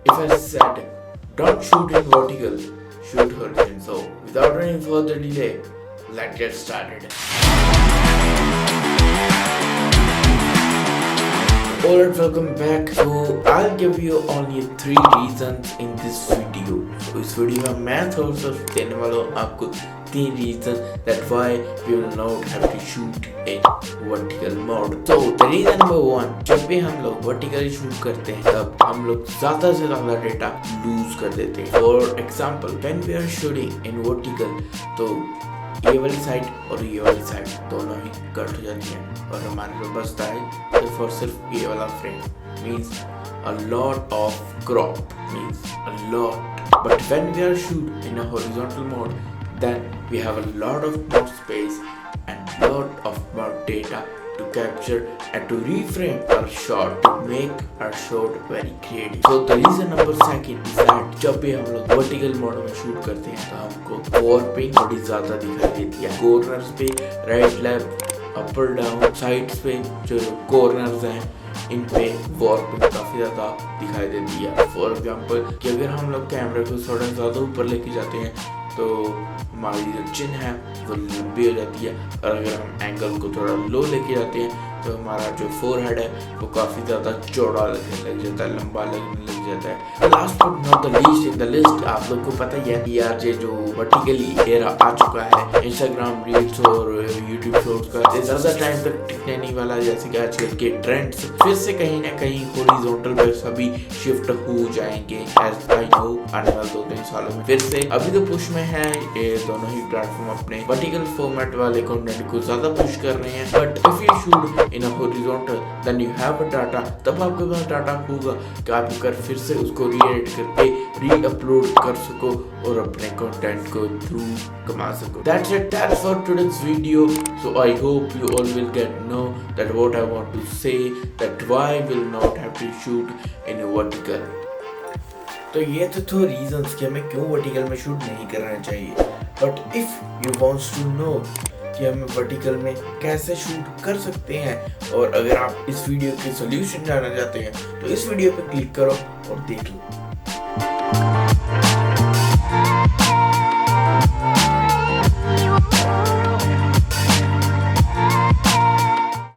if I said don't shoot in vertical, shoot horizontal. So without any further delay, let's get started. Alright, welcome back. So I'll give you only 3 reasons in this video. So इस video में मैं थोड़ा सा देने वाला हूँ आपको 3 reasons that why we will not have to shoot in vertical mode. So the reason number 1, जब भी हम लोग vertical shoot करते हैं तब हम लोग ज़्यादा से ज़्यादा डेटा lose कर देते हैं. For example, when we are shooting in vertical, तो ये वाली साइड और ये वाली साइड दोनों ही कट हो जाती हैं और हमारे जो बचता है सिर्फ और सिर्फ ये वाला frame. Means a lot of crop, means a lot. But when we are shoot in a horizontal mode, then we have a lot of more space and lot of more data to capture and to reframe our shot to make our shot very creative. So the reason number 2 is that जब भी हम लोग vertical mode में shoot करते हैं तो हमको warping थोड़ी ज़्यादा दिखाई देती है. Corners पे right left upper down sides पे जो corners हैं इन पे warping काफ़ी ज़्यादा दिखाई देती है. For example कि अगर हम लोग कैमरे को थोड़ा ज़्यादा ऊपर लेके जाते हैं तो हमारी जो चिन है वो लंबी हो जाती है और अगर हम एंगल को थोड़ा लो लेके जाते हैं तो हमारा जो फोरहेड है वो काफ़ी ज़्यादा चौड़ा लगने लग जाता है, लंबा लगने लग जाता है. Last but not the least in the list, आप लोग को पता ही है कि यार ये जो वर्टिकली एरा आ चुका है इंस्टाग्राम रील्स और यूट्यूब शॉर्ट्स का, ये ज़्यादा टाइम तक टिकने नहीं वाला. जैसे कि आजकल के ट्रेंड्स फिर से कहीं ना कहीं हॉरिजॉन्टल पे सभी शिफ्ट हो जाएंगे एज आई नो आने वाले 2-3 सालों में. फिर से अभी तो पुश में है ये दोनों ही प्लेटफॉर्म अपने वर्टिकल फॉर्मेट वाले कंटेंट को ज़्यादा पुश कर रहे हैं. But if you shoot in a horizontal then you have a data, तब आपके पास डाटा होगा कि आप कर फिर से उसको री-एडिट करके री-अपलोड कर सको और अपने कंटेंट को थ्रू कमा सको. That's it, that's for today's video. So I hope you all will get know that what I want to say, that why will not have to shoot in a vertical. तो ये तो reasons कि हमें क्यों vertical में shoot नहीं करना चाहिए. But if you wants to know कि हम वर्टिकल में कैसे शूट कर सकते हैं और अगर आप इस वीडियो के सॉल्यूशन जानना चाहते हैं तो इस वीडियो पर क्लिक करो और देख लो.